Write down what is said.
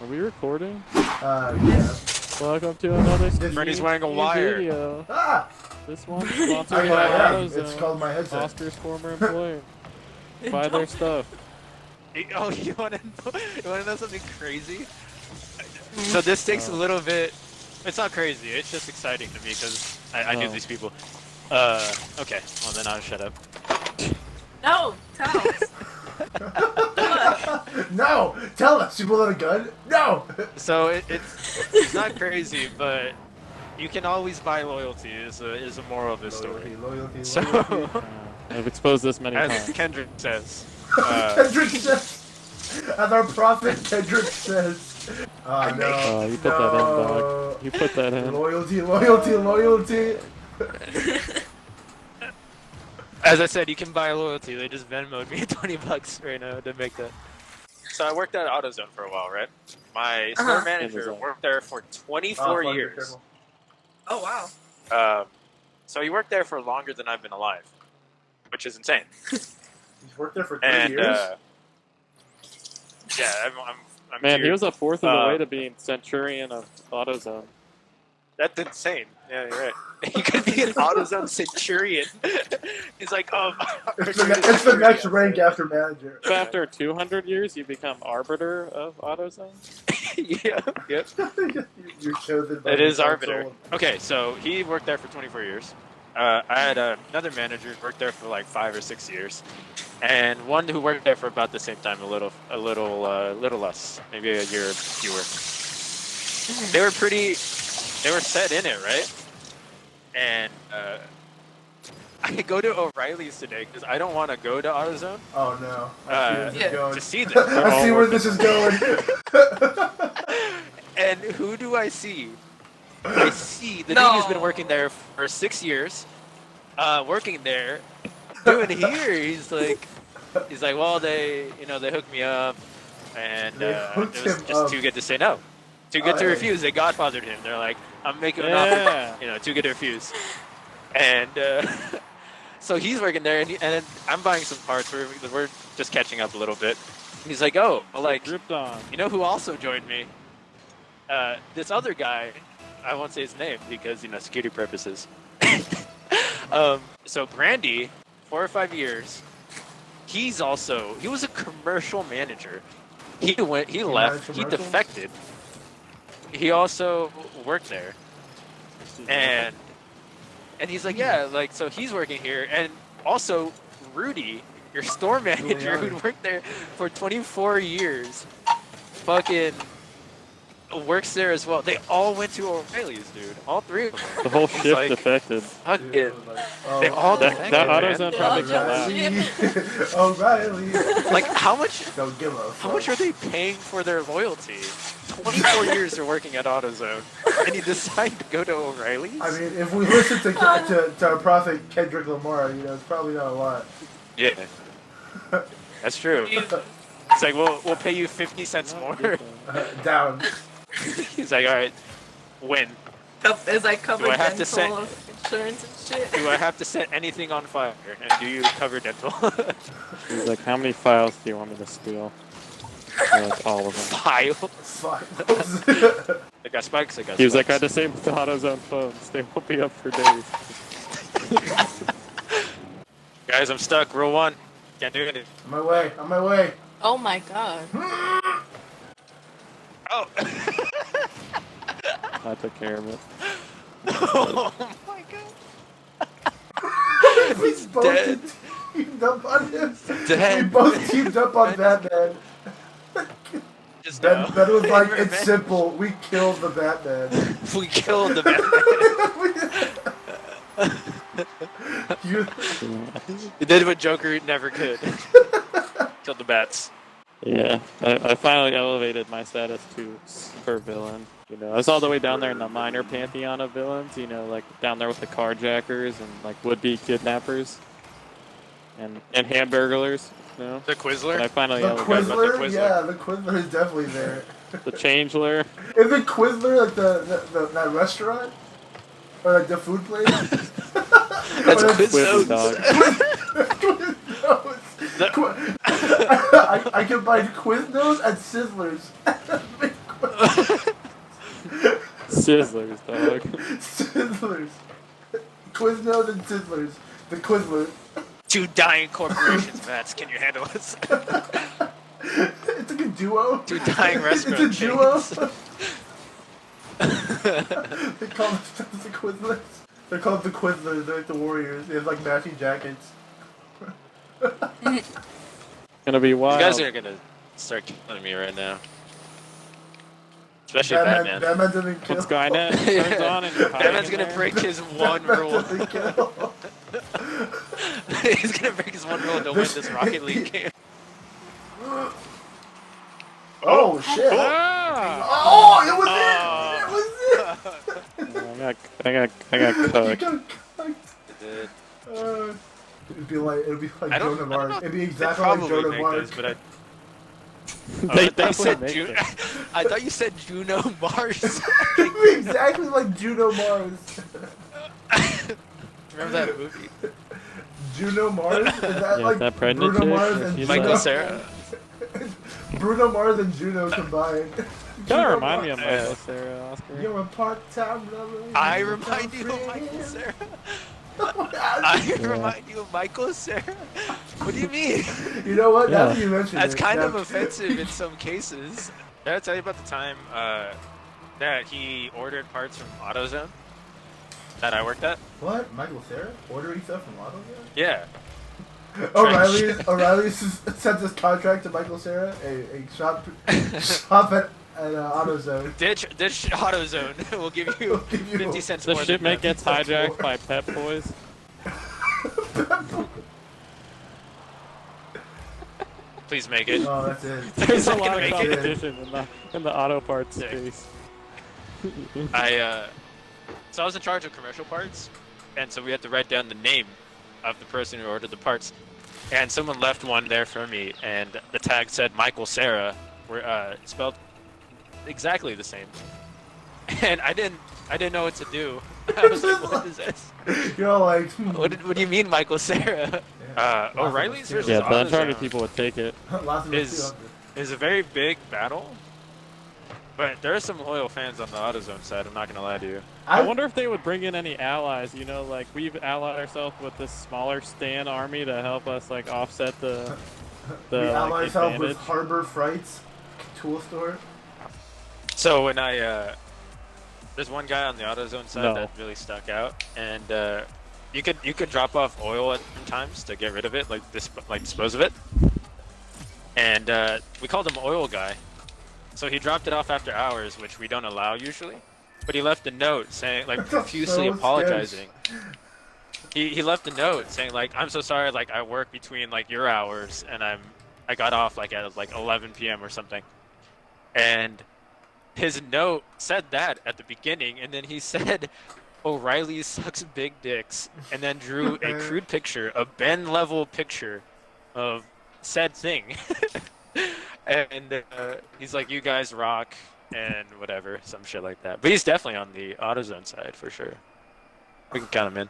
Are we recording? Yeah. Welcome to another Fernie's wearing a wire. video. Ah! This one's sponsored Oh, by yeah, AutoZone. it's called my headset. Oscar's former employer. Buy their stuff. Oh, you wanna know something crazy? So this takes a little bit. It's not crazy. It's just exciting to me because I knew these people. Okay. Well, then I'll shut up. No, tell us. No! Tell us! You pull out a gun? No! So it's not crazy, but you can always buy loyalty. Is a moral of this story. Loyalty. So, I've exposed this many as times. Kendrick says, Kendrick says, as our prophet Kendrick says. Oh no. Oh, you put that in, dog. You put that in. Loyalty. as I said, you can buy loyalty. They just Venmo'd me $20 right now to make that. So I worked at AutoZone for a while, right? My store manager worked there for 24 years. Oh wow. So he worked there for longer than I've been alive, which is insane. He's worked there for 3 And years? yeah, I'm Man, he here. was a fourth of the way to being Centurion of AutoZone. That's insane. Yeah, you're right. He could be an AutoZone Centurion. He's like, It's the next rank after manager. So after 200 years, you become Arbiter of AutoZone? yeah, yep. You're chosen by It the is council. Arbiter. Okay, so he worked there for 24 years. I had another manager who worked there for like 5 or 6 years, and one who worked there for about the same time, a little less, maybe a year fewer. They were set in it, right? And I go to O'Reilly's today because I don't want to go to AutoZone. Oh no. I see where this is going. To see this. I see where this is going. And who do I see? I see the dude who's been working there for 6 years, working there, doing here. He's like, well, they hooked me up, and it was just too good to say no, too good to refuse. They godfathered him. They're like, I'm making an offer, too good to refuse, and so he's working there, and I'm buying some parts. We're just catching up a little bit. He's like, oh, well, like, Dripped on. you know who also joined me? This other guy. I won't say his name because, security purposes. So Brandy, 4 or 5 years, he was a commercial manager. He left, he defected. He also worked there. And he's like, yeah, like, so he's working here. And also Rudy, your store manager who'd worked there for 24 years, fucking works there as well. They all went to O'Reilly's, dude. All 3 of them. The whole shift defected. Fucking, they all defected. That man. AutoZone probably collapsed. O'Reilly. Like, how much How are they paying for their loyalty? 24 years they're working at AutoZone, and you decide to go to O'Reilly's? I mean, if we listen to our prophet Kendrick Lamar, it's probably not a lot. Yeah, that's true. It's like, we'll pay you 50 cents more. Down. He's like, all right, when? Is like covered Do I have to dental insurance and shit? Do I have to set anything on fire? And do you cover dental? He's like, how many files do you want me to steal? Like, all of them. File? Fuck. I got spikes, I got He was like, I spikes. disabled the AutoZone phones. They won't be up for days. Guys, I'm stuck. Rule 1. Can't do it. On my way. Oh my god. Oh! I took care of it. Oh my god. He's dead. Teamed up on him. Dead. We both teamed up on Batman. Just Ben now. was like, it's simple. We killed the Batman. We killed the Batman. You did what Joker never could. Killed the bats. Yeah, I finally elevated my status to super villain. I was all the way down there in the minor pantheon of villains. Like down there with the carjackers and like would-be kidnappers and hamburglers. The But Quizzler? I finally The elevated Quizzler? Quizzler. Yeah, the Quizzler is definitely there. the Changeler. Is the Quizzler like that restaurant? Or like the food place? That's Quiznos. Quiznos. I combined Quiznos and Sizzlers. Sizzlers, dog. Sizzlers. Quiznos and Sizzlers. The Quizlers. 2 dying corporations, Mats. Can you handle us? It's like a duo. 2 dying restaurant It's a duo. chains. They call themselves the Quizlers. They're called the Quizlers. They're like the Warriors. They have like matching jackets. Gonna be wild. You guys are gonna start killing me right now. Especially Batman. Batman doesn't kill. When Skynet turns on and you're hiding Batman's in gonna there, break his one Batman rule. doesn't kill. He's gonna break his one rule to win this Rocket League game. Oh shit! Ah! Oh, it was it! It was it! I got You cooked. got cooked. It'd be like I don't- Joan of I don't Arc. know. It'd be They exactly like probably Joan of make Arc. those, but I They thought you said definitely make them. I thought you said Juno Mars. It'd be exactly like Juno Mars. Remember that movie? Juno Mars? Is that Yeah, like that pregnant Bruno chick, Mars that and she's Michael Juno? Cera. Bruno Mars and Juno combined. Kinda remind me of Yeah. Michael Cera, Oscar. You're a part-time lover. I you're a remind you of friend. Michael Cera. I I- remind you of Michael Cera. What do you mean? You know what? Now Yeah. that you mentioned That's it, kind now- of offensive in some cases. Did I tell you about the time that he ordered parts from AutoZone that I worked at? What? Michael Cera? Ordering stuff from AutoZone? Yeah. O'Reilly sent his contract to Michael Cera. A shop at AutoZone. Ditch AutoZone. We'll give you We'll give you 50 cents The more. shipment than gets hijacked by Pep Boys. Please make it. Oh, that's it. There's a Not lot gonna of make it. competition in the auto parts Sick. space. So I was in charge of commercial parts, and so we had to write down the name of the person who ordered the parts. And someone left one there for me, and the tag said Michael Cera, spelled exactly the same. And I didn't know what to do. I was like, what is this? You're all like, What do you mean, Michael Cera? O'Reilly's versus Yeah, the Uncharted AutoZone people would take it. Lots of is a very big battle, but there are some loyal fans on the AutoZone side. I'm not gonna lie to you. I wonder if they would bring in any allies. You know, like we've allied ourselves with this smaller Stan army to help us like offset the we ally like, ourselves with advantage. Harbor Frights tool store. So when there's one guy on the AutoZone side No. that really stuck out, and you could drop off oil at different times to get rid of it, like dispose of it. And we called him Oil Guy. So he dropped it off after hours, which we don't allow usually. But he left a note saying, like, That's profusely so apologizing. He left a note saying, like, I'm so sorry, like, I work between like your hours, and I got off like at like 11 p.m. or something. And his note said that at the beginning, and then he said, O'Reilly sucks big dicks, and then drew a crude picture, a Ben level picture of said thing. And he's like, you guys rock, and whatever, some shit like that. But he's definitely on the AutoZone side for sure. We can count him in.